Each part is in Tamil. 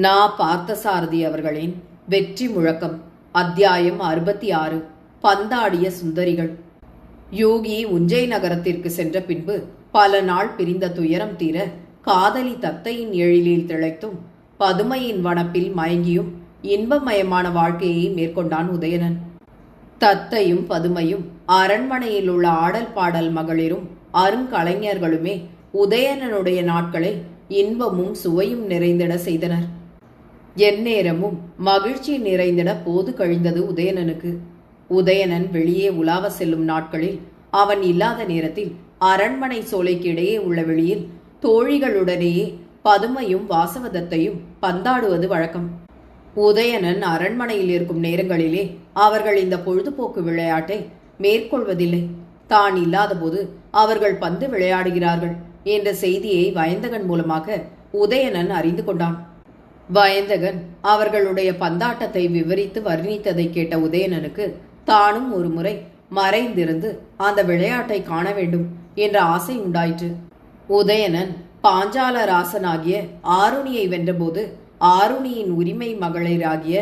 நா. பார்த்தசாரதி அவர்களின் வெற்றி முழக்கம். அத்தியாயம் 66. பந்தாடிய சுந்தரிகள். யோகி உஞ்சை நகரத்திற்கு சென்ற பின்பு பல நாள் பிரிந்த துயரம் தீர காதலி தத்தையின் எழிலில் திளைத்தும் பதுமையின் வனப்பில் மயங்கியும் இன்பமயமான வாழ்க்கையை மேற்கொண்டான் உதயணன். தத்தையும் பதுமையும் அரண்மனையில் உள்ள ஆடல் பாடல் மகளிரும் அருங்கலைஞர்களுமே உதயணனுடைய நாட்களை இன்பமும் சுவையும் நிறைந்திட செய்தனர். எந்நேரமும் மகிழ்ச்சி நிறைந்திட போது கழிந்தது உதயணனுக்கு. உதயணன் வெளியே உலாவ செல்லும் நாட்களில் அவன் இல்லாத நேரத்தில் அரண்மனை சோலைக்கு இடையே உள்ள வெளியில் தோழிகளுடனேயே பதுமையும் வாசவதத்தையும் பந்தாடுவது வழக்கம். உதயணன் அரண்மனையில் இருக்கும் நேரங்களிலே அவர்கள் இந்த பொழுதுபோக்கு விளையாட்டை மேற்கொள்வதில்லை. தான் இல்லாத போது அவர்கள் பந்து விளையாடுகிறார்கள் என்ற செய்தியை வயந்தகன் மூலமாக உதயணன் அறிந்து கொண்டான். வயந்தகன் அவர்களுடைய பந்தாட்டத்தை விவரித்து வர்ணித்ததை கேட்ட உதயணனுக்கு தானும் ஒரு முறை மறைந்திருந்து அந்த விளையாட்டை காண வேண்டும் என்ற ஆசை உண்டாயிற்று. உதயணன் பாஞ்சாலராசனாகிய ஆருணியை வென்றபோது ஆருணியின் உரிமை மகளிராகிய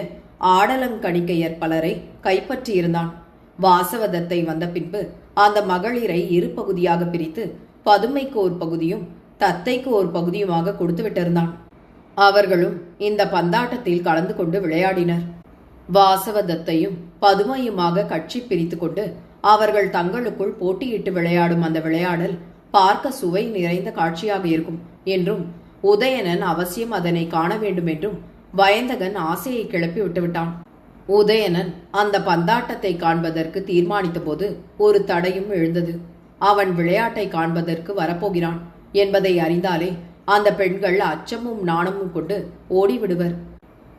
ஆடலங்கணிக்கையர் பலரை கைப்பற்றியிருந்தான். வாசவதத்தை வந்த பின்பு அந்த மகளிரை இரு பகுதியாக பிரித்து பதுமைக்கு ஒரு பகுதியும் தத்தைக்கு ஒரு பகுதியுமாக கொடுத்து விட்டிருந்தான். அவர்களும் இந்த பந்தாட்டத்தில் கலந்து கொண்டு விளையாடினர். வாசவதத்தையும் பதுமையுமாக கட்சி பிரித்து கொண்டு அவர்கள் தங்களுக்குள் போட்டியிட்டு விளையாடும் அந்த விளையாடல் பார்க்க சுவை நிறைந்த காட்சியாக இருக்கும் என்றும் உதயணன் அவசியம் அதனை காண வேண்டும் என்றும் வயந்தகன் ஆசையை கிளப்பி விட்டுவிட்டான். உதயணன் அந்த பந்தாட்டத்தை காண்பதற்கு தீர்மானித்த போது ஒரு தடையும் எழுந்தது. அவன் விளையாட்டை காண்பதற்கு வரப்போகிறான் என்பதை அறிந்தாலே அந்த பெண்கள் அச்சமும் நாணமும் கொண்டு ஓடிவிடுவர்.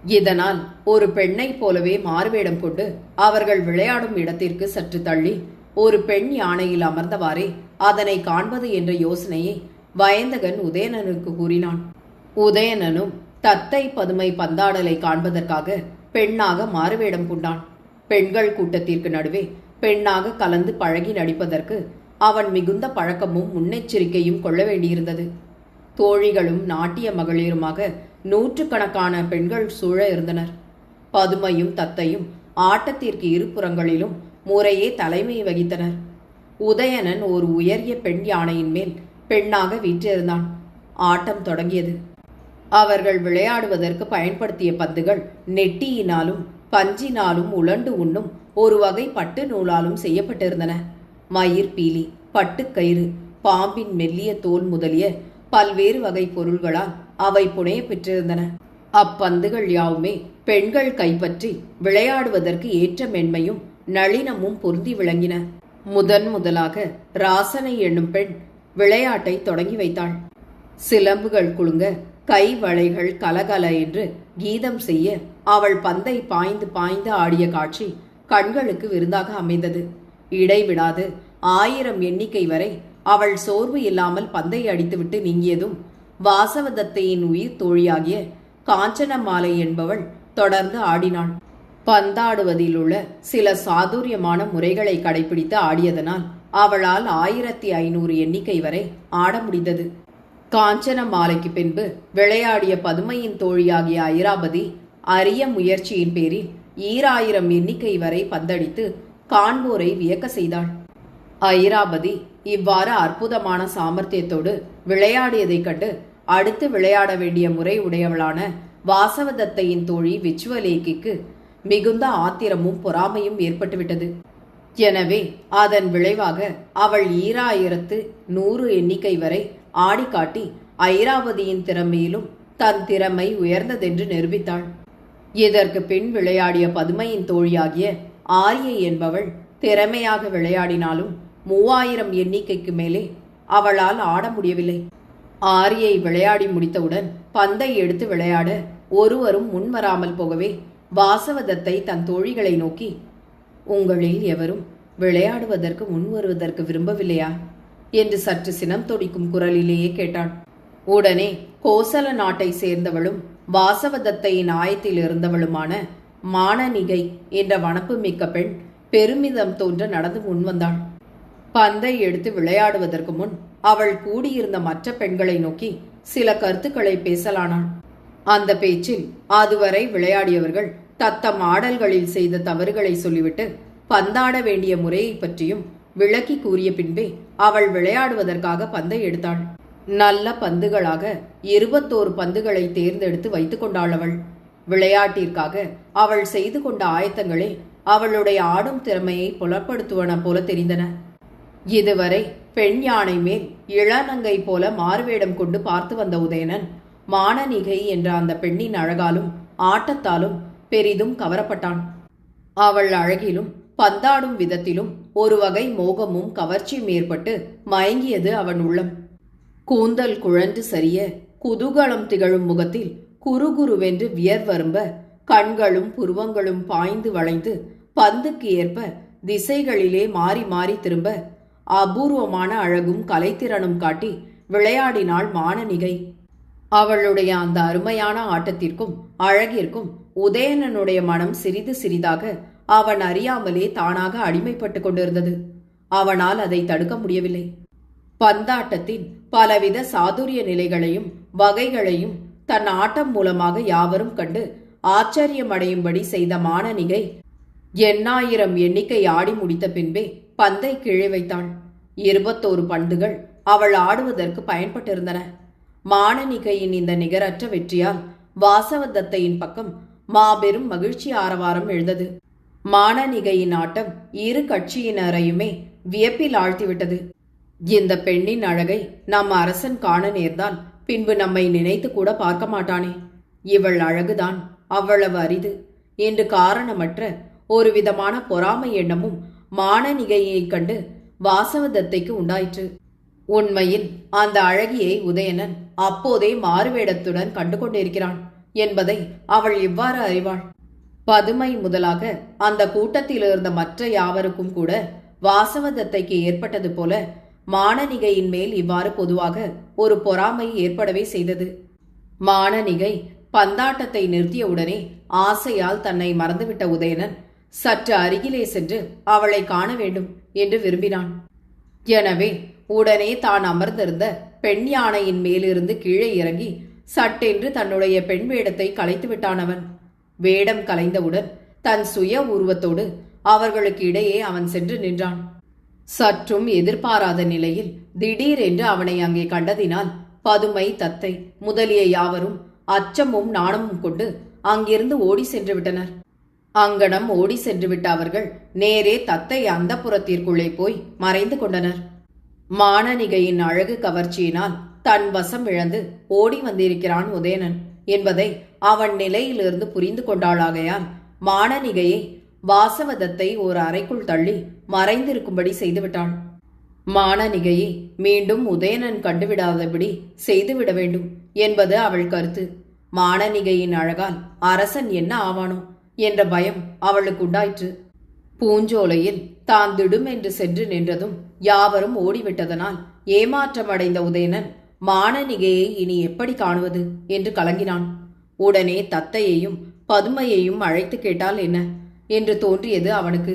இதனால் ஒரு பெண்ணை போலவே மாறுவேடம் கொண்டு அவர்கள் விளையாடும் இடத்திற்கு சற்று தள்ளி ஒரு பெண் யானையில் அமர்ந்தவாறே அதனை காண்பது என்ற யோசனையை வயந்தகன் உதயணனுக்கு கூறினான். உதயணனும் தத்தை பதுமை பந்தாடலை காண்பதற்காக பெண்ணாக மாறுவேடம் கொண்டான். பெண்கள் கூட்டத்திற்கு நடுவே பெண்ணாக கலந்து பழகி நடிப்பதற்கு அவன் மிகுந்த பழக்கமும் முன்னெச்சரிக்கையும் கொள்ள வேண்டியிருந்தது. தோழிகளும் நாட்டிய மகளிருமாக நூற்றுக்கணக்கான பெண்கள் சூழ இருந்தனர். பதுமையும் தத்தையும் ஆட்டத்திற்கு இருபுறங்களிலும் முறையே தலைமை வகித்தனர். உதயணன் ஒரு உயரிய பெண் யானையின் மேல் பெண்ணாக வீற்றிருந்தான். ஆட்டம் தொடங்கியது. அவர்கள் விளையாடுவதற்கு பயன்படுத்திய பந்துகள் நெட்டியினாலும் பஞ்சினாலும் உலண்டு உண்ணும் ஒரு வகை பட்டு நூலாலும் செய்யப்பட்டிருந்தன. மயிர் பீலி, பட்டுக்கயிறு, பாம்பின் மெல்லிய தோல் முதலிய பல்வேறு வகை பொருள்களால் அவை புனைய பெற்றிருந்தன. அப்பந்துகள் யாவுமே பெண்கள் கைப்பற்றி விளையாடுவதற்கு ஏற்ற மென்மையும் நளினமும் பொருந்தி விளங்கின. முதலாக ராசனை என்னும் பெண் விளையாட்டை தொடங்கி வைத்தாள். சிலம்புகள் குலுங்க, கை வளைகள் கலகல என்று கீதம் செய்ய அவள் பந்தை பாய்ந்து பாய்ந்து ஆடிய காட்சி கண்களுக்கு விருந்தாக அமைந்தது. இடைவிடாது 1000 எண்ணிக்கை வரை அவள் சோர்வு இல்லாமல் பந்தை அடித்துவிட்டு நீங்கியதும் வாசவதத்தையின் உயிர் தோழியாகிய காஞ்சனமாலை என்பவள் தொடர்ந்து ஆடினாள். பந்தாடுவதில் உள்ள சில சாதுரியமான முறைகளை கடைபிடித்து ஆடியதனால் அவளால் 1500 எண்ணிக்கை வரை ஆட முடிந்தது. காஞ்சனமாலைக்கு பின்பு விளையாடிய பதுமையின் தோழியாகிய ஐராபதி அரிய முயற்சியின் பேரில் 2000 எண்ணிக்கை வரை பந்தடித்து காண்போரை வியக்க செய்தாள். ஐராபதி இவ்வாறு அற்புதமான சாமர்த்தியத்தோடு விளையாடியதைக் கண்டு அடுத்து விளையாட வேண்டிய முறை உடையவளான வாசவதத்தையின் தோழி விச்சுவலேகிக்கு மிகுந்த ஆத்திரமும் பொறாமையும் ஏற்பட்டுவிட்டது. எனவே அதன் விளைவாக அவள் 2100 எண்ணிக்கை வரை ஆடி காட்டி ஐராபதியின் திறமையிலும் தன் திறமை உயர்ந்ததென்று நிரூபித்தாள். இதற்கு பின் விளையாடிய பதுமையின் தோழியாகிய ஆரியை என்பவள் திறமையாக விளையாடினாலும் 3000 எண்ணிக்கைக்கு மேலே அவளால் ஆட முடியவில்லை. ஆரியை விளையாடி முடித்தவுடன் பந்தை எடுத்து விளையாட ஒருவரும் முன்வராமல் போகவே வாசவதத்தை தன் தோழிகளை நோக்கி, உங்களில் எவரும் விளையாடுவதற்கு முன்வருவதற்கு விரும்பவில்லையா என்று சற்று சினம் தொடிக்கும் குரலிலேயே கேட்டாள். உடனே கோசல நாட்டை சேர்ந்தவளும் வாசவதத்தையின் ஆயத்தில் இருந்தவளுமான மானனிகை என்ற வனப்பு மிக்க பெண் பெருமிதம் தோன்ற நடந்து முன்வந்தாள். பந்தை எடுத்து விளையாடுவதற்கு முன் அவள் கூடியிருந்த மற்ற பெண்களை நோக்கி சில கருத்துக்களை பேசலானாள். அந்த பேச்சில் அதுவரை விளையாடியவர்கள் தத்தம் ஆடல்களில் செய்த தவறுகளை சொல்லிவிட்டு பந்தாட வேண்டிய முறையை பற்றியும் விளக்கி கூறிய பின்பே அவள் விளையாடுவதற்காக பந்தை எடுத்தாள். நல்ல பந்துகளாக 21 பந்துகளை தேர்ந்தெடுத்து வைத்துக் கொண்டாள் அவள். விளையாட்டிற்காக அவள் செய்து கொண்ட ஆயத்தங்களே அவளுடைய ஆடும் திறமையை புலப்படுத்துவன போல தெரிந்தன. இதுவரை பெண் யானை மேல் இளநங்கை போல மாறுவேடம் கொண்டு பார்த்து வந்த உதயணன் மானனிகை என்ற அந்த பெண்ணின் அழகாலும் ஆட்டத்தாலும் பெரிதும் கவரப்பட்டான். அவள் அழகிலும் பந்தாடும் விதத்திலும் ஒரு வகை மோகமும் கவர்ச்சியும் ஏற்பட்டு மயங்கியது அவன் உள்ளம். கூந்தல் குழன்று சரிய குதூகலம் திகழும் முகத்தில் குறுகுருவென்று வியர்வரும்ப கண்களும் புருவங்களும் பாய்ந்து வளைந்து பந்துக்கு ஏற்ப திசைகளிலே மாறி மாறி திரும்ப அபூர்வமான அழகும் கலைத்திறனும் காட்டி விளையாடினாள் மானனிகை. அவளுடைய அந்த அருமையான ஆட்டத்திற்கும் அழகிற்கும் உதயணனுடைய மனம் சிறிது சிறிதாக அவன் அறியாமலே தானாக அடிமைப்பட்டு கொண்டிருந்தது. அவனால் அதை தடுக்க முடியவில்லை. பந்தாட்டத்தின் பலவித சாதுரிய நிலைகளையும் வகைகளையும் தன் ஆட்டம் மூலமாக யாவரும் கண்டு ஆச்சரியமடையும்படி செய்த மானனிகை 8000 எண்ணிக்கை ஆடி முடித்த பின்பே பந்தை கீழே வைத்தாள். 21 பந்துகள் அவள் ஆடுவதற்கு பயன்பட்டிருந்தன. மானனிகையின் இந்த நிகரற்ற வெற்றியால் வாசவதத்தையின் பக்கம் மாபெரும் மகிழ்ச்சி ஆரவாரம் எழுந்தது. மானனிகையின் ஆட்டம் இரு கட்சியினரையுமே வியப்பில் ஆழ்த்திவிட்டது. இந்த பெண்ணின் அழகை நம் அரசன் காண நேர்ந்தால் பின்பு நம்மை நினைத்து கூட பார்க்க மாட்டானே. இவள் அழகுதான் அவ்வளவு அரிது என்று காரணமற்ற ஒரு விதமான பொறாமை எண்ணமும் மானனிகையை கண்டு வாசவதத்தைக்கு உண்டாயிற்று. உண்மையில் அந்த அழகியை உதயணன் அப்போதே மாறுவேடத்துடன் கண்டு கொண்டிருக்கிறான் என்பதை அவள் எவ்வாறு அறிவாள்? பதுமை முதலாக அந்த கூட்டத்தில் இருந்த மற்ற யாவருக்கும் கூட வாசவதத்தைக்கு ஏற்பட்டது போல மானனிகையின் மேல் இவ்வாறு பொதுவாக ஒரு பொறாமை ஏற்படவே செய்தது. மானனிகை பந்தாட்டத்தை நிறுத்தியவுடனே ஆசையால் தன்னை மறந்துவிட்ட உதயணன் சற்று அருகிலே சென்று அவளை காண வேண்டும் என்று விரும்பினான். எனவே உடனே தான் அமர்ந்திருந்த பெண் யானையின் மேலிருந்து கீழே இறங்கி சட்டென்று தன்னுடைய பெண் வேடத்தை கலைத்து விட்டான் அவன். வேடம் கலைந்தவுடன் தன் சுய உருவத்தோடு அவர்களுக்கு இடையே அவன் சென்று நின்றான். சற்றும் எதிர்பாராத நிலையில் திடீரென்று அவனை அங்கே கண்டதினால் பதுமை, தத்தை முதலிய யாவரும் அச்சமும் நாணமும் கொண்டு அங்கிருந்து ஓடி சென்று விட்டனர். அங்கனம் ஓடி சென்றுவிட்ட அவர்கள் நேரே தத்தை அந்தப்புறத்திற்குள்ளே போய் மறைந்து கொண்டனர். மானனிகையின் அழகு கவர்ச்சியினால் தன் வசம் இழந்து ஓடி வந்திருக்கிறான் உதயணன் என்பதை அவன் நிலையிலிருந்து புரிந்து கொண்டாளாகையால் மானனிகையை வாசவதத்தை ஒரு அறைக்குள் தள்ளி மறைந்திருக்கும்படி செய்துவிட்டாள். மானனிகையை மீண்டும் உதயணன் கண்டுவிடாதபடி செய்துவிட வேண்டும் என்பது அவள் கருத்து. மானனிகையின் அழகால் அரசன் என்ன ஆவானோ என்ற பயம் அவளுக்கு உண்டாயிற்று. பூஞ்சோலையில் தான் திடும் என்று சென்று நின்றதும் யாவரும் ஓடிவிட்டதனால் ஏமாற்றமடைந்த உதயணன் மானனிகையை இனி எப்படி காணுவது என்று கலங்கினான். உடனே தத்தையையும் பதுமையையும் அழைத்து கேட்டால் என்ன என்று தோன்றியது அவனுக்கு.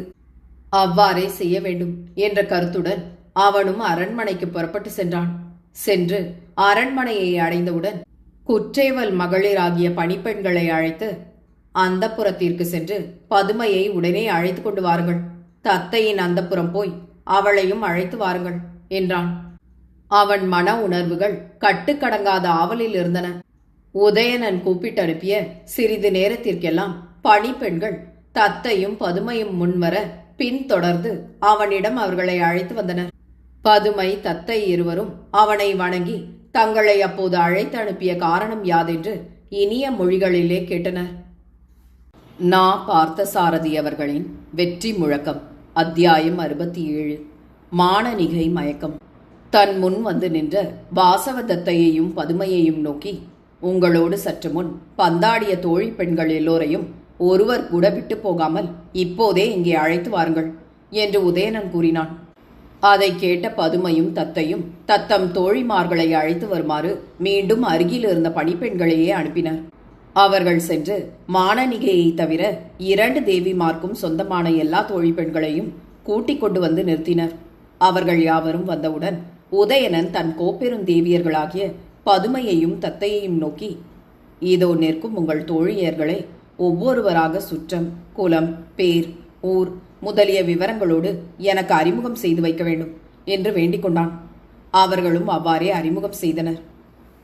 அவ்வாறே செய்ய வேண்டும் என்ற கருத்துடன் அவனும் அரண்மனைக்கு புறப்பட்டு சென்றான். சென்று அரண்மனையை அடைந்தவுடன் குற்றேவல் மகளிராகிய பணிப்பெண்களை அழைத்து அந்தப்புறத்திற்கு சென்று பதுமையை உடனே அழைத்து கொண்டு வாருங்கள். தத்தையின் அந்தப்புறம் போய் அவளையும் அழைத்து வாருங்கள் என்றான். அவன் மன உணர்வுகள் கட்டுக்கடங்காத ஆவலில் இருந்தன. உதயணன் கூப்பிட்டு அனுப்பிய சிறிது நேரத்திற்கெல்லாம் பணிப்பெண்கள் தத்தையும் பதுமையும் முன்வர பின்தொடர்ந்து அவனிடம் அவர்களை அழைத்து வந்தனர். பதுமை, தத்தை இருவரும் அவனை வணங்கி தங்களை அப்போது அழைத்து அனுப்பிய காரணம் யாதென்று இனிய மொழிகளிலே கேட்டனர். நா. பார்த்தசாரதி அவர்களின் வெற்றி முழக்கம். அத்தியாயம் 67. மானனிகை மயக்கம். தன் முன் வந்து நின்ற வாசவதத்தையையும் பதுமையையும் நோக்கி, உங்களோடு சற்று முன் பந்தாடிய தோழி பெண்கள் எல்லோரையும் ஒருவர் கூட விட்டு போகாமல் இப்போதே இங்கே அழைத்து வாருங்கள் என்று உதயணன் கூறினான். அதை கேட்ட பதுமையும் தத்தையும் தத்தம் தோழிமார்களை அழைத்து வருமாறு மீண்டும் அருகில் இருந்த பணிப்பெண்களையே அனுப்பினர். அவர்கள் சென்று மானனிகையை தவிர 2 தேவிமார்க்கும் சொந்தமான எல்லா தோழி பெண்களையும் கூட்டிக் கொண்டு வந்து நிறுத்தினர். அவர்கள் யாவரும் வந்தவுடன் உதயணன் தன் கோப்பெருந்தேவியர்களாகிய பதுமையையும் தத்தையையும் நோக்கி, இதோ நிற்கும் உங்கள் தோழியர்களை ஒவ்வொருவராக சுற்றம், குலம், பேர், ஊர் முதலிய விவரங்களோடு எனக்கு அறிமுகம் செய்து வைக்க வேண்டும் என்று வேண்டிக் கொண்டான். அவர்களும் அவ்வாறே அறிமுகம் செய்தனர்.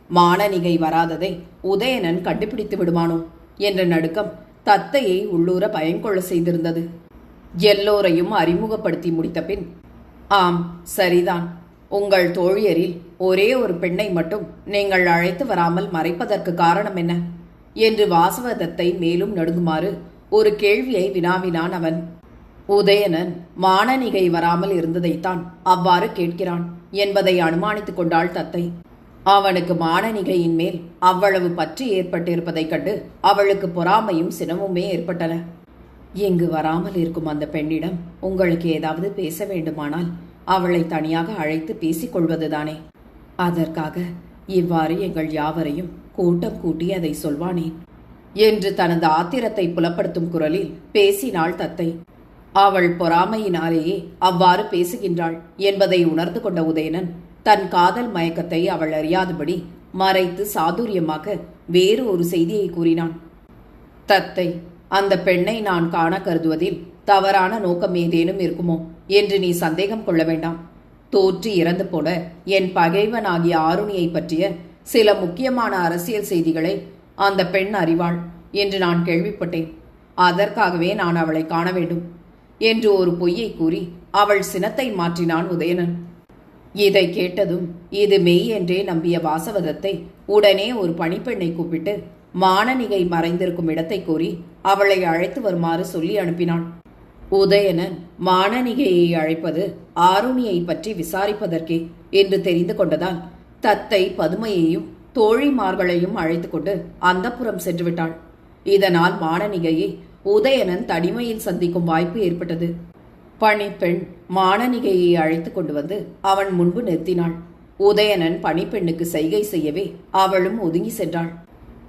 மானனிகை வராததை உதயணன் கண்டுபிடித்து விடுவானோ என்ற நடுக்கம் தத்தையை உள்ளூர பயங்கொள்ள செய்திருந்தது. எல்லோரையும் அறிமுகப்படுத்தி முடித்த பின், ஆம், சரிதான், உங்கள் தோழியரில் ஒரே ஒரு பெண்ணை மட்டும் நீங்கள் அழைத்து வராமல் மறைப்பதற்கு காரணம் என்ன என்று வாசவதத்தை மேலும் நடுங்குமாறு ஒரு கேள்வியை வினாவினான் அவன். உதயணன் மானனிகை வராமல் இருந்ததைத்தான் அவ்வாறு கேட்கிறான் என்பதை அனுமானித்துக் கொண்டாள் தத்தை. அவனுக்கு மானனிகையின் மேல் அவ்வளவு பற்று ஏற்பட்டிருப்பதைக் கண்டு அவளுக்கு பொறாமையும் சினமுமே ஏற்பட்டன. இங்கு வராமல் இருக்கும் அந்த பெண்ணிடம் உங்களுக்கு ஏதாவது பேச வேண்டுமானால் அவளை தனியாக அழைத்து பேசிக் கொள்வதுதானே. அதற்காக இவ்வாறு எங்கள் யாவரையும் கூட்டம் கூட்டி அதை சொல்வானேன் என்று தனது ஆத்திரத்தை புலப்படுத்தும் குரலில் பேசினாள் தத்தை. அவள் பொறாமையினாலேயே அவ்வாறு பேசுகின்றாள் என்பதை உணர்ந்து கொண்ட உதயணன் தன் காதல் மயக்கத்தை அவள் அறியாதபடி மறைத்து சாதுரியமாக வேறு ஒரு செய்தியை கூறினான். தத்தை, அந்த பெண்ணை நான் காண கருதுவதில் தவறான நோக்கம் ஏதேனும் இருக்குமோ என்று நீ சந்தேகம் கொள்ள வேண்டாம். தோற்று இறந்து போல என் பகைவனாகிய ஆருணியை பற்றிய சில முக்கியமான அரசியல் செய்திகளை அந்த பெண் அறிவாள் என்று நான் கேள்விப்பட்டேன். அதற்காகவே நான் அவளை காண வேண்டும் என்று ஒரு பொய்யை கூறி அவள் சினத்தை மாற்றினான் உதயணன். இதை கேட்டதும் இது மெய் என்றே நம்பிய வாசவதத்தை உடனே ஒரு பணிப்பெண்ணை கூப்பிட்டு மானனிகை மறைந்திருக்கும் இடத்தை கூறி அவளை அழைத்து வருமாறு சொல்லி அனுப்பினான். உதயணன் மானனிகையை அழைப்பது ஆருணியை பற்றி விசாரிப்பதற்கே என்று தெரிந்து கொண்டதால் தத்தை பதுமையையும் தோழிமார்களையும் அழைத்து கொண்டு அந்தப்புறம் சென்று விட்டாள். இதனால் மானனிகையை உதயணன் தனிமையில் சந்திக்கும் வாய்ப்பு ஏற்பட்டது. பணிப்பெண் மானனிகையை அழைத்து கொண்டு வந்து அவன் முன்பு நிறுத்தினாள். உதயணன் பணிப்பெண்ணுக்கு செய்கை செய்யவே அவளும் ஒதுங்கி சென்றாள்.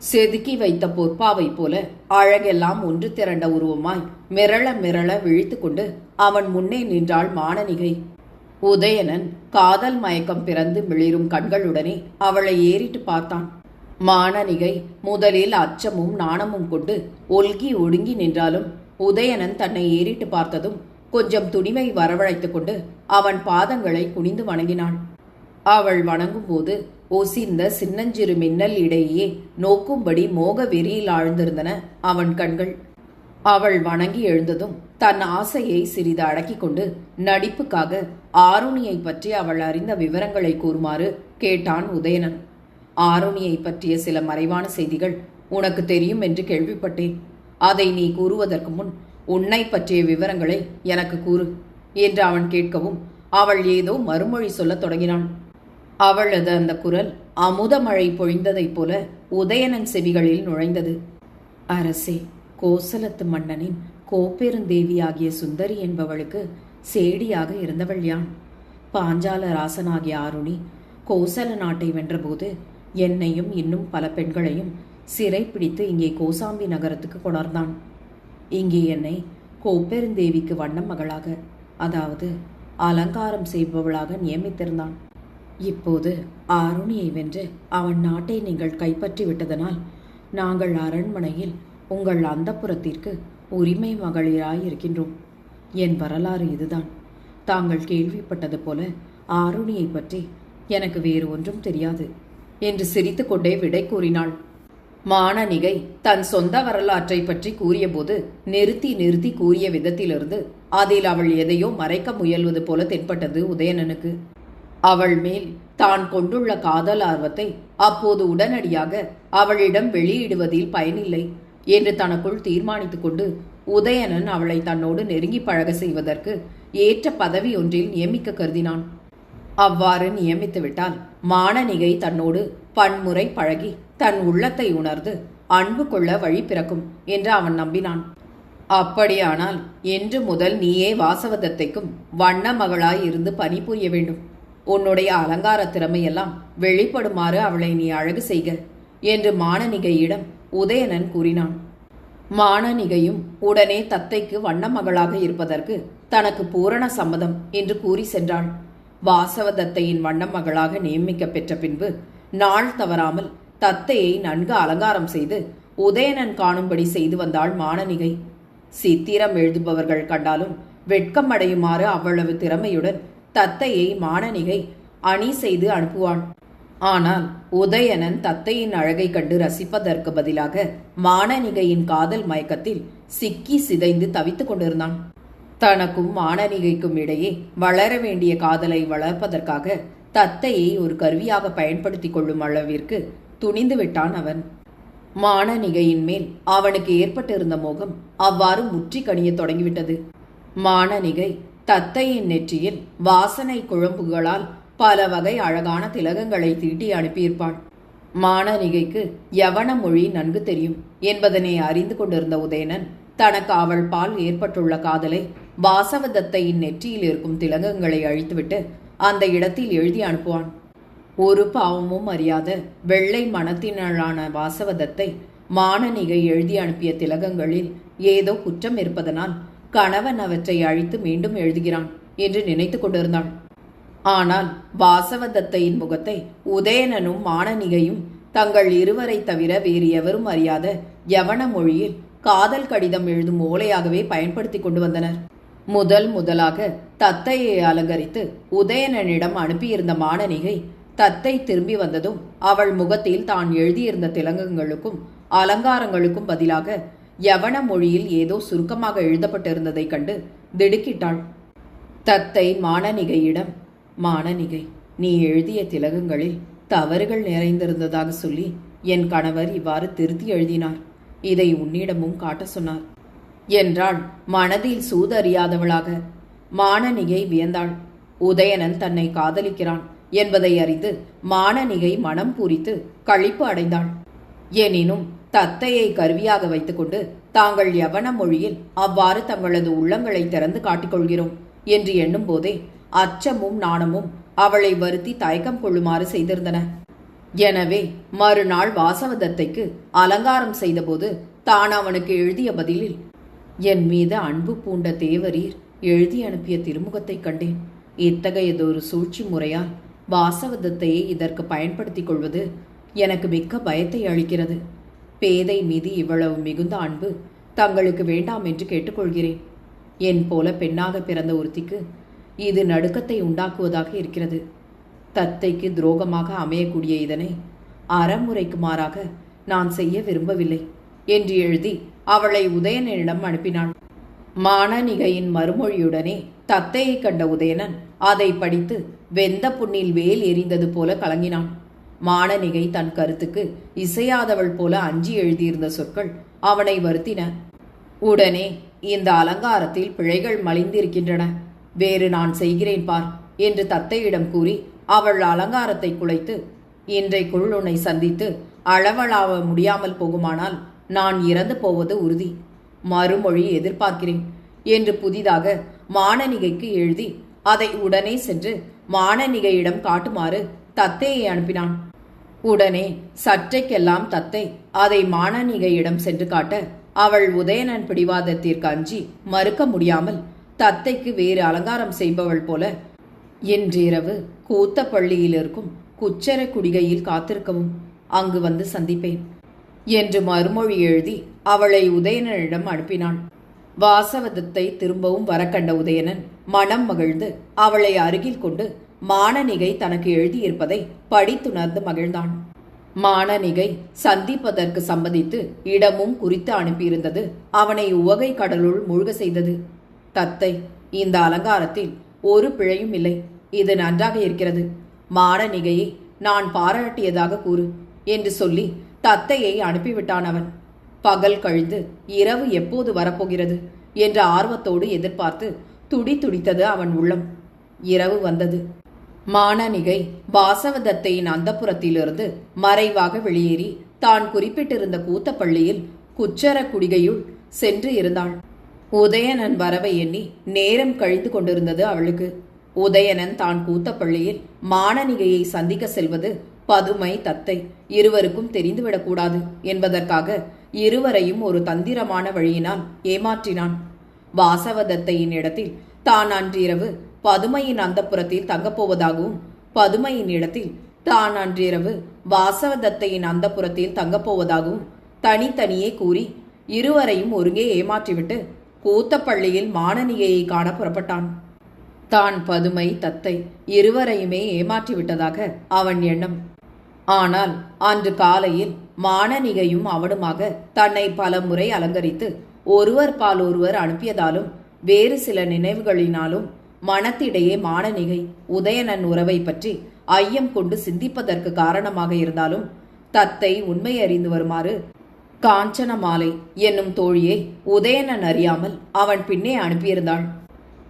செதுக்கி வைத்த பொற்பாவை போல அழகெல்லாம் ஒன்று திரண்ட உருவமாய் மிரள மிரள விழித்து கொண்டு அவன் முன்னே நின்றாள் மானனிகை. உதயணன் காதல் மயக்கம் பிறந்து மிளிரும் கண்களுடனே அவளை ஏறிட்டு பார்த்தான். மானனிகை முதலில் அச்சமும் நாணமும் கொண்டு ஒல்கி ஒடுங்கி நின்றாலும் உதயணன் தன்னை ஏறிட்டு பார்த்ததும் கொஞ்சம் துணிவை வரவழைத்துக் கொண்டு அவன் பாதங்களை குனிந்து வணங்கினாள். அவள் வணங்கும் போது ஒசிந்த சின்னஞ்சிறு மின்னல் இடையே நோக்கும்படி மோக வெறியில் ஆழ்ந்திருந்தன அவன் கண்கள். அவள் வணங்கி எழுந்ததும் தன் ஆசையை சிறிது அடக்கிக் கொண்டு நடிப்புக்காக ஆருணியை பற்றி அவள் அறிந்த விவரங்களை கூறுமாறு கேட்டான் உதயணன். ஆருணியை பற்றிய சில மறைவான செய்திகள் உனக்கு தெரியும் என்று கேள்விப்பட்டேன். அதை நீ கூறுவதற்கு முன் உன்னை பற்றிய விவரங்களை எனக்கு கூறு என்று அவன் கேட்கவும் அவள் ஏதோ மறுமொழி சொல்லத் தொடங்கினாள். அவளது அந்த குரல் அமுதமழை பொழிந்ததைப் போல உதயணன் செவிகளில் நுழைந்தது. அரசே, கோசலத்து மன்னனின் கோப்பெருந்தேவியாகிய சுந்தரி என்பவளுக்கு சேடியாக இருந்தவள் யான். பாஞ்சால ராசனாகிய ஆருணி கோசல நாட்டை வென்றபோது என்னையும் இன்னும் பல பெண்களையும் சிறை பிடித்து இங்கே கோசாம்பி நகரத்துக்கு கொணர்ந்தான். இங்கே என்னை கோப்பெருந்தேவிக்கு வண்ண மகளாக, அதாவது அலங்காரம் செய்பவளாக நியமித்திருந்தான். இப்போது ஆருணியை வென்று அவன் நாட்டை நீங்கள் கைப்பற்றி விட்டதனால் நாங்கள் அரண்மனையில் உங்கள் அந்தப்புறத்திற்கு உரிமை மகளிராயிருக்கின்றோம். என் வரலாறு இதுதான். தாங்கள் கேள்விப்பட்டது போல ஆருணியை பற்றி எனக்கு வேறு ஒன்றும் தெரியாது என்று சிரித்துக்கொண்டே விடை கூறினாள். மானனிகை தன் சொந்த வரலாற்றை பற்றி கூறியபோது நிறுத்தி நிறுத்தி கூறிய விதத்திலிருந்து அதில் அவள் எதையோ மறைக்க முயல்வது போல தென்பட்டது உதயணனுக்கு. அவள் மேல் தான் கொண்டுள்ள காதல் ஆர்வத்தை அப்போது உடனடியாக அவளிடம் வெளியிடுவதில் பயனில்லை என்று தனக்குள் தீர்மானித்துக் கொண்டு உதயணன் அவளை தன்னோடு நெருங்கி பழக செய்வதற்கு ஏற்ற பதவி ஒன்றில் நியமிக்க கருதினான். அவ்வாறு நியமித்துவிட்டால் மானனிகை தன்னோடு பன்முறை பழகி தன் உள்ளத்தை உணர்ந்து அன்பு கொள்ள வழி பிறக்கும் என்று அவன் நம்பினான். அப்படியானால் இன்று முதல் நீயே வாசவதத்தைக்கும் வண்ண மகளாய் இருந்து பணிபுரிய வேண்டும். உன்னுடைய அலங்கார திறமையெல்லாம் வெளிப்படுமாறு அவளை நீ அழகு செய்க என்று மானனிகையிடம் உதயணன் கூறினான். மானனிகையும் உடனே தத்தைக்கு வண்ண மகளாக இருப்பதற்கு தனக்கு பூரண சம்மதம் என்று கூறி சென்றாள். வாசவதத்தையின் வண்ண மகளாக நியமிக்க பெற்ற பின்பு நாள் தவறாமல் தத்தையை நன்கு அலங்காரம் செய்து உதயணன் காணும்படி செய்து வந்தாள் மானனிகை. சித்திரம் எழுதுபவர்கள் கண்டாலும் வெட்கம் அடையுமாறு அவ்வளவு திறமையுடன் தத்தையை மானனிகை அணி செய்து அனுப்புவாள். ஆனால் உதயணன் தத்தையின் அழகை கண்டு ரசிப்பதற்கு பதிலாக மானனிகையின் காதல் மயக்கத்தில் சிக்கி சிதைந்து தவித்துக் கொண்டிருந்தான். தனக்கும் மானனிகைக்கும் இடையே வளர வேண்டிய காதலை வளர்ப்பதற்காக தத்தையை ஒரு கருவியாக பயன்படுத்திக் கொள்ளும் அளவிற்கு துணிந்து விட்டான் அவன். மானனிகையின் மேல் அவனுக்கு ஏற்பட்டிருந்த மோகம் அவ்வாறு முற்றி கணிய தொடங்கிவிட்டது. மானனிகை தத்தையின் நெற்றியில் வாசனை குழம்புகளால் பல வகை அழகான திலகங்களை தீட்டி அனுப்பியிருப்பாள். மானனிகைக்கு யவன மொழி நன்கு தெரியும் என்பதனை அறிந்து கொண்டிருந்த உதயணன் தனக்கு அவள் பால் ஏற்பட்டுள்ள காதலை வாசவதத்தையின் நெற்றியில் இருக்கும் திலகங்களை அழித்துவிட்டு அந்த இடத்தில் எழுதி அனுப்புவான். ஒரு பாவமும் அறியாத வெள்ளை மனத்தினளான வாசவதத்தை மானனிகை எழுதி அனுப்பிய திலகங்களில் ஏதோ குற்றம் இருப்பதனால் கணவன் அவற்றை அழித்து மீண்டும் எழுதுகிறான் என்று நினைத்து கொண்டிருந்தாள். ஆனால் வாசவதத்தையின் முகத்தை உதயணனும் மானனிகையும் தங்கள் இருவரை தவிர வேறு எவரும் அறியாத யவன மொழியில் காதல் கடிதம் எழுதும் ஓலையாகவே பயன்படுத்தி கொண்டு வந்தனர். முதலாக தத்தையை அலங்கரித்து உதயணனிடம் அனுப்பியிருந்த மானனிகை தத்தை திரும்பி வந்ததும் அவள் முகத்தில் தான் எழுதியிருந்த திலகங்களுக்கும் அலங்காரங்களுக்கும் பதிலாக யவன மொழியில் ஏதோ சுருக்கமாக எழுதப்பட்டிருந்ததைக் கண்டு திடுக்கிட்டாள். தத்தை மானனிகையிடம், மானனிகை, நீ எழுதிய திலகங்களில் தவறுகள் நிறைந்திருந்ததாக சொல்லி என் கணவர் இவ்வாறு திருத்தி எழுதினார். இதை உன்னிடமும் காட்ட சொன்னார் என்றாள் மனதில் சூதறியாதவளாக. மானனிகை வியந்தாள். உதயணன் தன்னை காதலிக்கிறான் என்பதை அறிந்து மானனிகை மனம் பூரித்து களிப்பு அடைந்தாள். எனினும் தத்தையை கருவியாக வைத்துக்கொண்டு தாங்கள் யவன மொழியில் அவ்வாறு தங்களது உள்ளங்களை திறந்து காட்டிக்கொள்கிறோம் என்று எண்ணும் போதே அச்சமும் நாணமும் அவளை வருத்தி தயக்கம் கொள்ளுமாறு செய்திருந்தன. எனவே மறுநாள் வாசவதத்தைக்கு அலங்காரம் செய்தபோது தான் அவனுக்கு எழுதிய பதிலில், என் மீது அன்பு பூண்ட தேவரீர் எழுதி அனுப்பிய திருமுகத்தை கண்டேன். இத்தகையதொரு சூழ்ச்சி முறையால் வாசவதத்தையை இதற்கு பயன்படுத்திக் கொள்வது எனக்கு மிக்க பயத்தை அளிக்கிறது. பேதை மீது இவ்வளவு மிகுந்த அன்பு தங்களுக்கு வேண்டாம் என்று கேட்டுக்கொள்கிறேன். என் போல பெண்ணாக பிறந்த ஒருத்திக்கு இது நடுக்கத்தை உண்டாக்குவதாக இருக்கிறது. தத்தைக்கு துரோகமாக அமையக்கூடிய இதனை அறமுறைக்கு மாறாக நான் செய்ய விரும்பவில்லை என்று எழுதி அவளை உதயணனிடம் அனுப்பினாள். மானனிகையின் மறுமொழியுடனே தத்தையை கண்ட உதயணன் அதை படித்து வெந்த புண்ணில் வேல் எரிந்தது போல கலங்கினான். மானனிகை தன் கருத்துக்கு இசையாதவள் போல அஞ்சி எழுதியிருந்த சொற்கள் அவனை வருத்தின. உடனே, இந்த அலங்காரத்தில் பிழைகள் மலிந்திருக்கின்றன, வேறு நான் செய்கிறேன் பார் என்று தத்தையிடம் கூறி அவள் அலங்காரத்தை குலைத்து, இன்றைக்குள் உன்னை சந்தித்து அளவலாவ முடியாமல் போகுமானால் நான் இறந்து போவது உறுதி. மறுமொழி எதிர்பார்க்கிறேன் என்று புதிதாக மானனிகைக்கு எழுதி அதை உடனே சென்று மானனிகையிடம் காட்டுமாறு தத்தையை அனுப்பினான். உடனே சற்றைக்கெல்லாம் தத்தை அதை மானனிகையிடம் சென்று காட்ட அவள் உதயணன் பிடிவாதத்திற்கு அஞ்சி மறுக்க முடியாமல் தத்தைக்கு வேறு அலங்காரம் செய்பவள் போல இன்றிரவு கூத்தப்பள்ளியில் இருக்கும் குச்சர குடிகையில் காத்திருக்கவும், அங்கு வந்து சந்திப்பேன் என்று மறுமொழி எழுதி அவளை உதயணனிடம் அனுப்பினாள். வாசவதத்தை திரும்பவும் வரக்கண்ட உதயணன் மனம் மகிழ்ந்து அவளை அருகில் கொண்டு மானனிகை தனக்கு எழுதியிருப்பதை படித்துணர்ந்து மகிழ்ந்தான். மானனிகை சந்திப்பதற்கு சம்மதித்து இடமும் குறித்து அனுப்பியிருந்தது அவனை உவகை கடலுள் மூழ்க செய்தது. தத்தை, இந்த அலங்காரத்தில் ஒரு பிழையும் இல்லை, இது நன்றாக இருக்கிறது. மானனிகையை நான் பாராட்டியதாக கூறு என்று சொல்லி தத்தையை அனுப்பிவிட்டான் அவன். பகல் கழிந்து இரவு எப்போது வரப்போகிறது என்ற ஆர்வத்தோடு எதிர்பார்த்து துடித்தது அவன் உள்ளம். இரவு வந்தது. மானனிகை வாசவதத்தையின் அந்தப்புறத்திலிருந்து மறைவாக வெளியேறி தான் குறிப்பிட்டிருந்த கூத்தப்பள்ளியில் குச்சர குடிகையுள் சென்று இருந்தாள். உதயணன் வரவை எண்ணி நேரம் கழிந்து கொண்டிருந்தது அவளுக்கு. உதயணன் தான் கூத்தப்பள்ளியில் மானனிகையை சந்திக்க செல்வது பதுமை, தத்தை இருவருக்கும் தெரிந்துவிடக்கூடாது என்பதற்காக இருவரையும் ஒரு தந்திரமான வழியினால் ஏமாற்றினான். வாசவதத்தையின் இடத்தில் தான் அன்றிரவு பதுமையின் அந்தப்புறத்தில் தங்கப்போவதாகவும், பதுமையின் இடத்தில் தான் அன்றிரவு வாசவதத்தையின் அந்தப்புறத்தில் தங்கப்போவதாகவும் தனித்தனியே கூறி இருவரையும் ஒருங்கே ஏமாற்றிவிட்டு கூத்தப்பள்ளியில் மானனிகையை காண புறப்பட்டான். தான் பதுமை தத்தை இருவரையுமே ஏமாற்றிவிட்டதாக அவன் எண்ணம். ஆனால் அன்று காலையில் மானனிகையும் அவனுமாக தன்னை பல முறை அலங்கரித்து ஒருவர் பால் ஒருவர் அனுப்பியதாலும் வேறு சில நினைவுகளினாலும் மனத்திடையே மானனிகை உதயணன் உறவை பற்றி ஐயம் கொண்டு சிந்திப்பதற்கு காரணமாக இருந்தாலும் தத்தை உண்மை அறிந்து வருமாறு காஞ்சனமாலை என்னும் தோழியை உதயணன் அறியாமல் அவன் பின்னே அனுப்பியிருந்தாள்.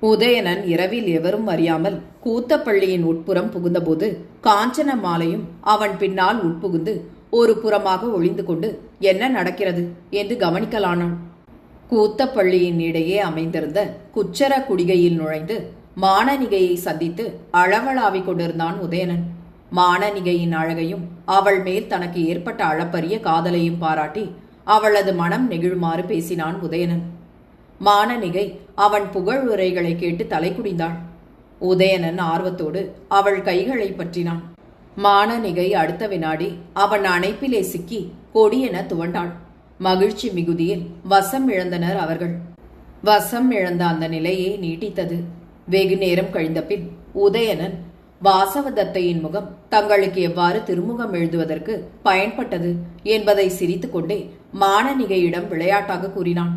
உதயணன் இரவில் எவரும் அறியாமல் கூத்தப்பள்ளியின் உட்புறம் புகுந்தபோது காஞ்சனமாலையும் அவன் பின்னால் உட்புகுந்து ஒரு புறமாக ஒளிந்து கொண்டு என்ன நடக்கிறது என்று கவனிக்கலானான். கூத்தப்பள்ளியின் இடையே அமைந்திருந்த குச்சர குடிகையில் நுழைந்து மானனிகையை சந்தித்து அளவளாவிக் கொண்டிருந்தான் உதயணன். மானனிகையின் அழகையும் அவள் மேல் தனக்கு ஏற்பட்ட அளப்பரிய காதலையும் பாராட்டி அவளது மனம் நெகிழுமாறு பேசினான் உதயணன். மானனிகை அவன் புகழ் உரைகளை கேட்டு தலை குனிந்தாள். உதயணன் ஆர்வத்தோடு அவள் கைகளை பற்றினான். மானனிகை அடுத்த வினாடி அவன் அணைப்பிலே சிக்கி கொடியென துவண்டாள். மகிழ்ச்சி மிகுதியில் வசம் இழந்தனர் அவர்கள். வசம் இழந்த அந்த நிலையை நீட்டித்தது. வெகு நேரம் கழிந்த பின் உதயணன் வாசவதத்தையின் முகம் தங்களுக்கு எவ்வாறு திருமுகம் எழுதுவதற்கு பயன்பட்டது என்பதை சிரித்து கொண்டே மானனிகையிடம் விளையாட்டாக கூறினான்.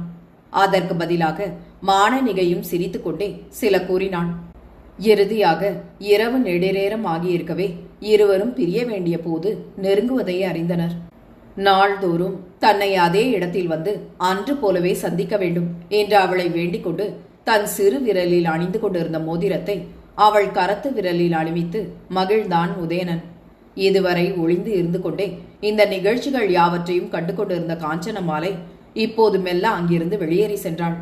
அதற்கு பதிலாக மானனிகையும் சிரித்து கொண்டே சில கூறினான். இறுதியாக இரவு நெடுநேரம் ஆகியிருக்கவே இருவரும் பிரிய வேண்டிய போது நெருங்குவதை அறிந்தனர். நாள்தோறும் தன்னை அதே இடத்தில் வந்து அன்று போலவே சந்திக்க வேண்டும் என்று அவளை வேண்டிக் கொண்டு தன் சிறு விரலில் அணிந்து கொண்டிருந்த மோதிரத்தை அவள் கரத்து விரலில் அணிவித்து மகிழ்ந்தான் உதயணன். இதுவரை ஒளிந்து இருந்து கொண்டே இந்த நிகழ்ச்சிகள் யாவற்றையும் கண்டு கொண்டிருந்த காஞ்சனமாலை இப்போது மெல்ல அங்கிருந்து வெளியேறி சென்றாள்.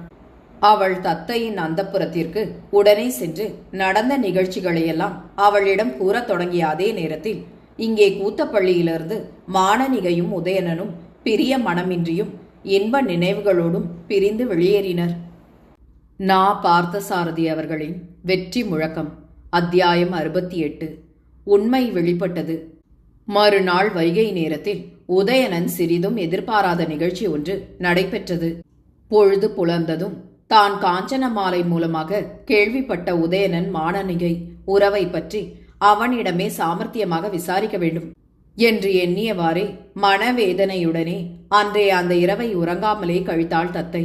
அவள் தத்தையின் அந்தப்புறத்திற்கு உடனே சென்று நடந்த நிகழ்ச்சிகளையெல்லாம் அவளிடம் கூறத் தொடங்கிய அதே நேரத்தில் இங்கே கூத்தப்பள்ளியிலிருந்து மானனிகையும் உதயணனும் பிரிய மனமின்றியும் இன்ப நினைவுகளோடும் பிரிந்து வெளியேறினர். நா. பார்த்தசாரதி அவர்களின் வெற்றி முழக்கம். அத்தியாயம் 68. உண்மை வெளிப்பட்டது. மறுநாள் வைகை நேரத்தில் உதயணன் சிறிதும் எதிர்பாராத நிகழ்ச்சி ஒன்று நடைபெற்றது. பொழுது புலர்ந்ததும் தான் காஞ்சனமாலை மூலமாக கேள்விப்பட்ட உதயணன் மானனிகை உறவை பற்றி அவனிடமே சாமர்த்தியமாக விசாரிக்க வேண்டும் என்று எண்ணியவாறே மனவேதனையுடனே அன்றைய அந்த இரவை உறங்காமலே கழித்தாள் தத்தை.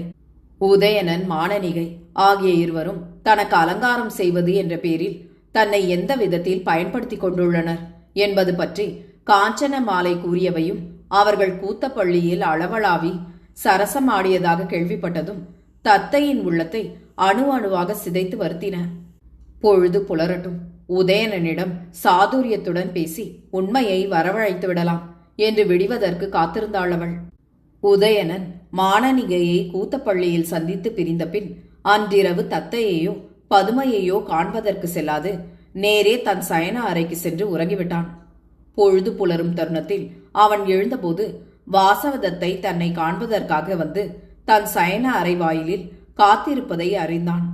உதயணன் மானனிகை ஆகிய இருவரும் தனக்கு அலங்காரம் செய்வது என்ற பேரில் தன்னை எந்த விதத்தில் பயன்படுத்திக் கொண்டுள்ளனர் என்பது பற்றி காஞ்சனமாலை கூறியவையும் அவர்கள் கூத்தப்பள்ளியில் அளவளாவி சரசமாடியதாக கேள்விப்பட்டதும் தத்தையின் உள்ளத்தை அணு அணுவாக சிதைத்து வருத்தின. பொழுது புலரட்டும், உதயணனிடம் சாதுரியத்துடன் பேசி உண்மையை வரவழைத்து விடலாம் என்று விடிவதற்கு காத்திருந்தாள் அவள். உதயணன் மானனிகையை கூத்தப்பள்ளியில் சந்தித்து பிரிந்த பின் அன்றிரவு தத்தையையோ பதுமையையோ காண்பதற்கு செல்லாது நேரே தன் சயன அறைக்கு சென்று உறங்கிவிட்டான். பொழுது புலரும் தருணத்தில் அவன் எழுந்தபோது வாசவதத்தை தன்னை காண்பதற்காக வந்து தன் சயன அறை வாயிலில் காத்திருப்பதை அறிந்தான்.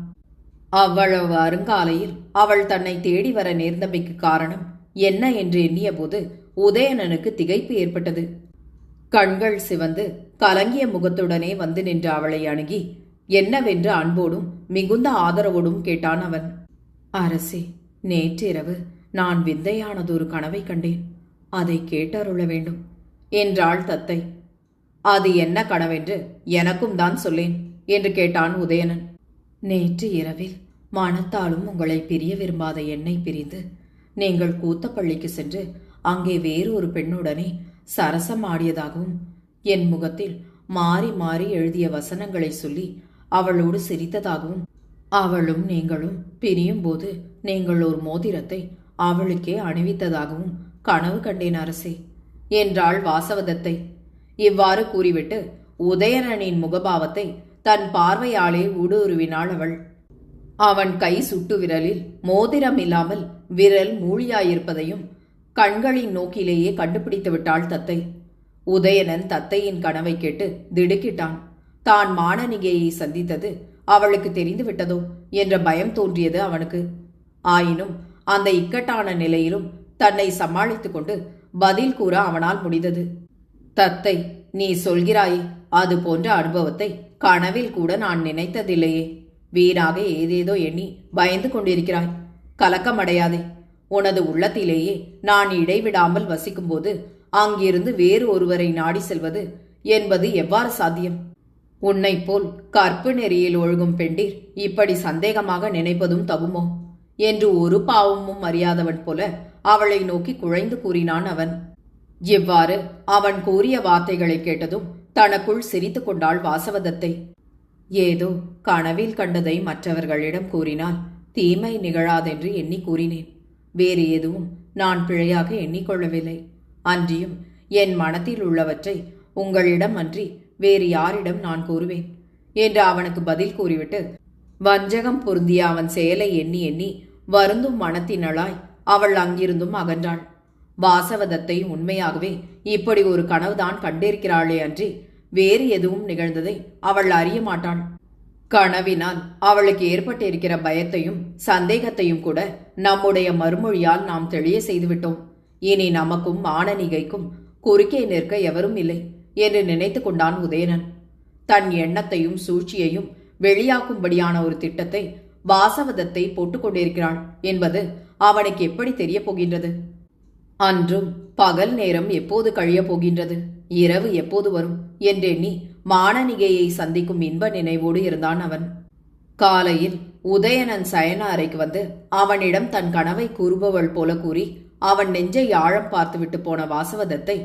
அவ்வளவு அருங்காலையில் அவள் தன்னை தேடி வர நேர்ந்தமைக்கு காரணம் என்ன என்று எண்ணிய போது உதயணனுக்கு திகைப்பு ஏற்பட்டது. கண்கள் சிவந்து கலங்கிய முகத்துடனே வந்து நின்ற அவளை அணுகி என்னவென்று அன்போடும் மிகுந்த ஆதரவோடும் கேட்டான் அவன். அரசே, நேற்றிரவு நான் விந்தையானதொரு கனவை கண்டேன். அதை கேட்டருள வேண்டும் என்றாள் தத்தை. அது என்ன கனவென்று எனக்கும் தான் சொல்லேன் என்று கேட்டான் உதயணன். நேற்று இரவில் மனத்தாலும் உங்களை பிரிய விரும்பாத என்னை பிரிந்து நீங்கள் கூத்தப்பள்ளிக்கு சென்று அங்கே வேறு ஒரு பெண்ணுடனே சரசம் ஆடியதாகவும் என் முகத்தில் மாறி மாறி எழுதிய வசனங்களை சொல்லி அவளோடு சிரித்ததாகவும் அவளும் நீங்களும் பிரியும் போது நீங்கள் ஒரு மோதிரத்தை அவளுக்கே அணிவித்ததாகவும் கனவு கண்டேன் அரசே என்றாள் வாசவதத்தை. இவ்வாறு கூறிவிட்டு உதயணனின் முகபாவத்தை தன் பார்வையாலே ஊடுருவினாள் அவள். அவன் கை சுட்டு விரலில் மோதிரம் இல்லாமல் விரல் மூழியாயிருப்பதையும் கண்களின் நோக்கிலேயே கண்டுபிடித்து விட்டாள் தத்தை. உதயணன் தத்தையின் கனவை கேட்டு திடுக்கிட்டான். தான் மானனிகையை சந்தித்தது அவளுக்கு தெரிந்து விட்டதோ என்ற பயம் தோன்றியது அவனுக்கு. ஆயினும் அந்த இக்கட்டான நிலையிலும் தன்னை சமாளித்துக் கொண்டு பதில் கூற அவனால் முடிந்தது. தத்தை, நீ சொல்கிறாயே, அது போன்ற அனுபவத்தை கனவில் கூட நான் நினைத்ததில்லையே. வீணாக ஏதேதோ எண்ணி பயந்து கொண்டிருக்கிறாய். கலக்கமடையாதே. உனது உள்ளத்திலேயே நான் இடைவிடாமல் வசிக்கும்போது அங்கிருந்து வேறு ஒருவரை நாடி செல்வது என்பது எவ்வாறு சாத்தியம்? உன்னைப் போல் கற்பு நெறியில் ஒழுகும் பெண்டிர் இப்படி சந்தேகமாக நினைப்பதும் தகுமோ என்று ஒரு பாவமும் அறியாதவன் போல அவளை நோக்கி குழைந்து கூறினான் அவன். இவ்வாறு அவன் கூறிய வார்த்தைகளை கேட்டதும் தனக்குள் சிரித்து கொண்டாள் வாசவதத்தை. ஏதோ கனவில் கண்டதை மற்றவர்களிடம் கூறினால் தீமை நிகழாதென்று எண்ணி கூறினேன். வேறு எதுவும் நான் பிழையாக எண்ணிக்கொள்ளவில்லை. அன்றியும் என் மனத்தில் உள்ளவற்றை உங்களிடம் அன்றி வேறு யாரிடம் நான் கூறுவேன் என்று அவனுக்கு பதில் கூறிவிட்டு வஞ்சகம் பொருந்திய அவன் செயலை எண்ணி எண்ணி வருந்தும் மனத்தினளாய் அவள் அங்கிருந்தும் அகன்றாள். வாசவதத்தை உண்மையாகவே இப்படி ஒரு கனவுதான் கண்டிருக்கிறாளே அன்றி வேறு எதுவும் நிகழ்ந்ததை அவள் அறிய மாட்டாள். கனவினால் அவளுக்கு ஏற்பட்டிருக்கிற பயத்தையும் சந்தேகத்தையும் கூட நம்முடைய மறுமொழியால் நாம் தெளிய செய்துவிட்டோம். இனி நமக்கும் மானனிகைக்கும் குறுக்கே நிற்க எவரும் இல்லை என்று நினைத்து கொண்டான் உதயணன். தன் எண்ணத்தையும் சூழ்ச்சியையும் வெளியாக்கும்படியான ஒரு திட்டத்தை வாசவதத்தை போட்டுக் கொண்டிருக்கிறாள் என்பது அவனுக்கு எப்படி தெரிய போகின்றது? அன்றும் பகல் நேரம் எப்போது கழியப் போகின்றது, இரவு எப்போது வரும் என்றெண்ணி மானனிகையை சந்திக்கும் இன்ப நினைவோடு இருந்தான் அவன். காலையில் உதயணன் சயன அறைக்கு வந்து அவனிடம் தன் கனவை கூறுபவள் போல கூறி அவன் நெஞ்சை ஆழம் பார்த்துவிட்டு போன வாசவதத்தை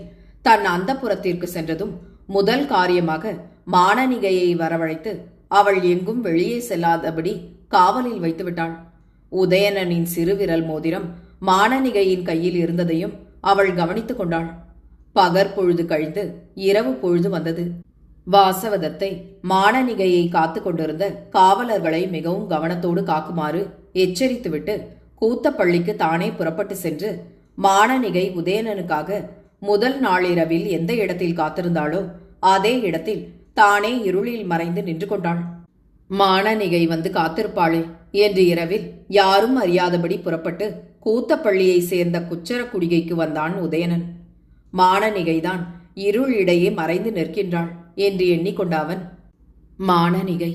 தன் அந்தப்புறத்திற்கு சென்றதும் முதல் காரியமாக மானனிகையை வரவழைத்து அவள் எங்கும் வெளியே செல்லாதபடி காவலில் வைத்துவிட்டாள். உதயணனின் சிறுவிரல் மோதிரம் மானனிகையின் கையில் இருந்ததையும் அவள் கவனித்துக் கொண்டாள். பகற்பொழுது கழிந்து இரவு பொழுது வந்தது. வாசவதத்தை மானனிகையை காத்து கொண்டிருந்த காவலர்களை மிகவும் கவனத்தோடு காக்குமாறு எச்சரித்துவிட்டு கூத்தப்பள்ளிக்கு தானே புறப்பட்டு சென்று மானனிகை உதயணனுக்காக முதல் நாளிரவில் எந்த இடத்தில் காத்திருந்தாளோ அதே இடத்தில் தானே இருளில் மறைந்து நின்று கொண்டாள். மானனிகை வந்து காத்திருப்பாளே என்று இரவில் யாரும் அறியாதபடி புறப்பட்டு கூத்தப்பள்ளியை சேர்ந்த குச்சர குடிகைக்கு வந்தான் உதயணன். மானனிகைதான் இருள் இடையே மறைந்து நிற்கின்றாள் என்று எண்ணிக்கொண்ட அவன் மானனிகை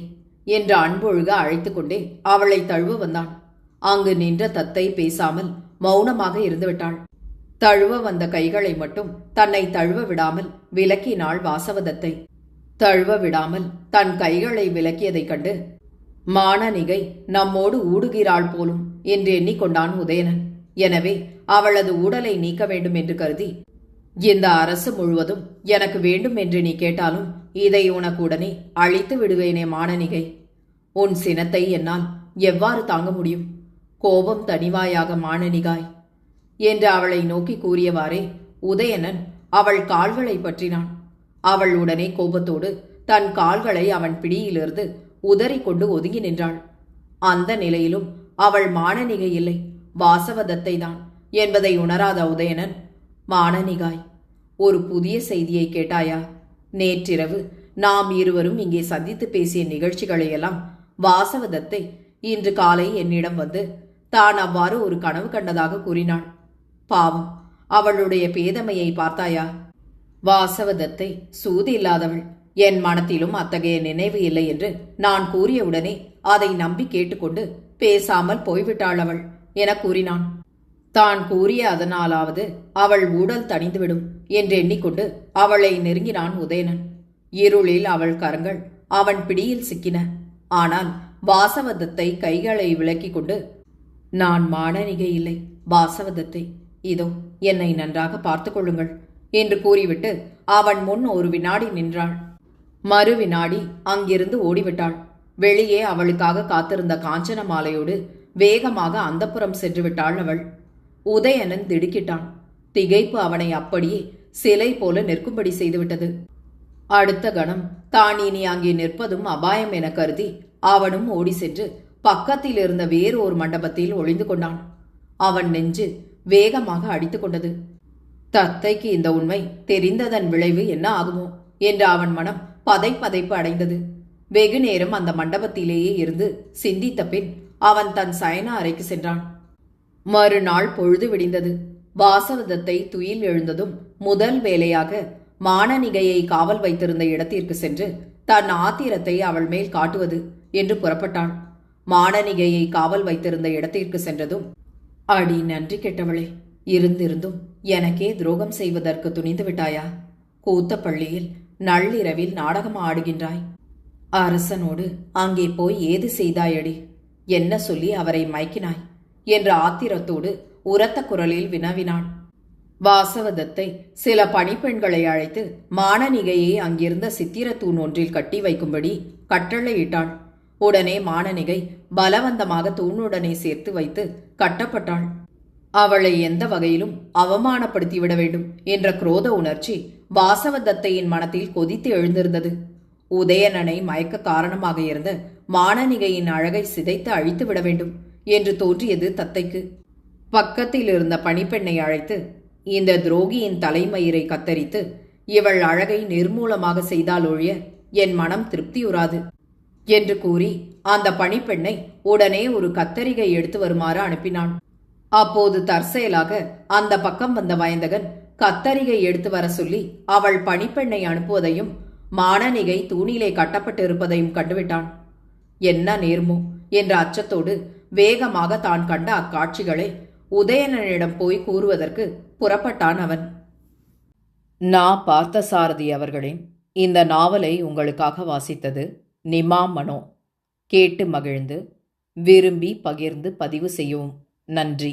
என்று அன்பொழுக அழைத்து கொண்டே அவளை தழுவ வந்தான். அங்கு நின்ற தத்தை பேசாமல் மௌனமாக இருந்துவிட்டாள். தழுவ வந்த கைகளை மட்டும் தன்னை தழுவ விடாமல் விலக்கினாள் வாசவதத்தை. தழுவ விடாமல் தன் கைகளை விலக்கியதைக் கண்டு மானனிகை நம்மோடு ஊடுகிறாள் போலும் என்று எண்ணிக்கொண்டான் உதயணன். எனவே அவளது ஊடலை நீக்க வேண்டும் என்று கருதி, இந்த அரசு முழுவதும் எனக்கு வேண்டும் என்று நீ கேட்டாலும் இதை உனக்கு உடனே அழித்து விடுவேனே மானனிகை. உன் சினத்தை என்னால் எவ்வாறு தாங்க முடியும்? கோபம் தனிவாயாக மானனிகாய் என்று அவளை நோக்கி கூறியவாறே உதயணன் அவள் கால்களை பற்றினான். அவள் உடனே கோபத்தோடு தன் கால்களை அவன் பிடியிலிருந்து உதறிக்கொண்டு ஒதுங்கி நின்றாள். அந்த நிலையிலும் அவள் மானனிகை இல்லை, வாசவதத்தை தான் என்பதை உணராத உதயணன், மானனிகாய், ஒரு புதிய செய்தியை கேட்டாயா? நேற்றிரவு நாம் இருவரும் இங்கே சந்தித்து பேசிய நிகழ்ச்சிகளையெல்லாம் வாசவதத்தை இன்று காலை என்னிடம் வந்து தான் அவ்வாறு ஒரு கனவு கண்டதாக கூறினாள். பாவம், அவளுடைய பேதமையை பார்த்தாயா? வாசவதத்தை சூது இல்லாதவள். என் மனத்திலும் அத்தகைய நினைவு இல்லை என்று நான் கூறியவுடனே அதை நம்பி கேட்டுக்கொண்டு பேசாமல் போய்விட்டாள் அவள் என கூறினான். தான் கூறிய அதனாலாவது அவள் ஊடல் தணிந்துவிடும் என்று எண்ணிக்கொண்டு அவளை நெருங்கினான் உதயணன். இருளில் அவள் கரங்கள் அவன் பிடியில் சிக்கின. ஆனால் வாசவதத்தை கைகளை விலக்கிக் கொண்டு, நான் மானனிகை இல்லை, வாசவதத்தை, இதோ என்னை நன்றாக பார்த்து கொள்ளுங்கள் என்று கூறிவிட்டு அவன் முன் ஒரு வினாடி நின்றாள். மறு வினாடி அங்கிருந்து ஓடிவிட்டாள். வெளியே அவளுக்காக காத்திருந்த காஞ்சன மாலையோடு வேகமாக அந்தப்புறம் சென்று விட்டாள் அவள். உதயணன் திடுக்கிட்டான். திகைப்பு அவனை அப்படியே சிலை போல நிற்கும்படி செய்துவிட்டது. அடுத்த கணம் தான் இனி அங்கே நிற்பதும் அபாயம் என கருதி அவனும் ஓடி சென்று பக்கத்தில் இருந்த வேறு ஒரு மண்டபத்தில் ஒளிந்து கொண்டான். அவன் நெஞ்சு வேகமாக அடித்துக் கொண்டது. தத்தைக்கு இந்த உண்மை தெரிந்ததன் விளைவு என்ன ஆகுமோ என்று அவன் மனம் பதைப்பு அடைந்தது. வெகு நேரம் அந்த மண்டபத்திலேயே இருந்து சிந்தித்த பின் அவன் தன் சயன அறைக்கு சென்றான். மறுநாள் பொழுது விடிந்தது. வாசவதத்தை துயில் எழுந்ததும் முதல் வேலையாக மானனிகையை காவல் வைத்திருந்த இடத்திற்கு சென்று தன் ஆத்திரத்தை அவள் மேல் காட்டுவது என்று புறப்பட்டாள். மானனிகையை காவல் வைத்திருந்த இடத்திற்கு சென்றதும், அடி நன்றி கெட்டவளே, இருந்திருந்தும் எனக்கே துரோகம் செய்வதற்கு துணிந்து விட்டாயா? கூத்தப்பள்ளியில் நள்ளிரவில் நாடகம் ஆடுகின்றாய். அரசனோடு அங்கே போய் ஏது செய்தாயடி? என்ன சொல்லி அவரை மயக்கினாய் என்ற ஆத்திரத்தோடு உரத்த குரலில் வினவினாள். வாசவதத்தை சில பணிப்பெண்களை அழைத்து மானனிகையை அங்கிருந்த சித்திரத்தூண் ஒன்றில் கட்டி வைக்கும்படி கட்டளையிட்டாள். உடனே மானனிகை பலவந்தமாக தூணுடனே சேர்த்து வைத்து கட்டப்பட்டாள். அவளை எந்த வகையிலும் அவமானப்படுத்திவிட வேண்டும் என்ற குரோத உணர்ச்சி வாசவதத்தையின் மனத்தில் கொதித்து எழுந்திருந்தது. உதயணனை மயக்க காரணமாக இருந்த மானனிகையின் அழகை சிதைத்து அழித்து விட வேண்டும் என்று தோன்றியது தத்தைக்கு. பக்கத்தில் இருந்த பணிப்பெண்ணை அழைத்து, இந்த துரோகியின் தலைமயிரை கத்தரித்து இவள் அழகை நிர்மூலமாக செய்தால் ஒழிய என் மனம் திருப்தியுறாது என்று கூறி அந்த பணிப்பெண்ணை உடனே ஒரு கத்தரிகை எடுத்து வருமாறு அனுப்பினான். அப்போது தற்செயலாக அந்த பக்கம் வந்த வயந்தகன் கத்தரிகை எடுத்து வர சொல்லி அவள் பணிப்பெண்ணை அனுப்புவதையும் மானனிகை தூணிலே கட்டப்பட்டு இருப்பதையும் கண்டுவிட்டான். என்ன நேர்மோ என்ற அச்சத்தோடு வேகமாக தான் கண்ட அக்காட்சிகளை உதயணனிடம் போய் கூறுவதற்கு புறப்பட்டான் அவன். நான் பார்த்தசாரதி அவர்களின் இந்த நாவலை உங்களுக்காக வாசித்தது நிமா மனோ. கேட்டு மகிழ்ந்து விரும்பி பகிர்ந்து பதிவு செய்யவும். நன்றி.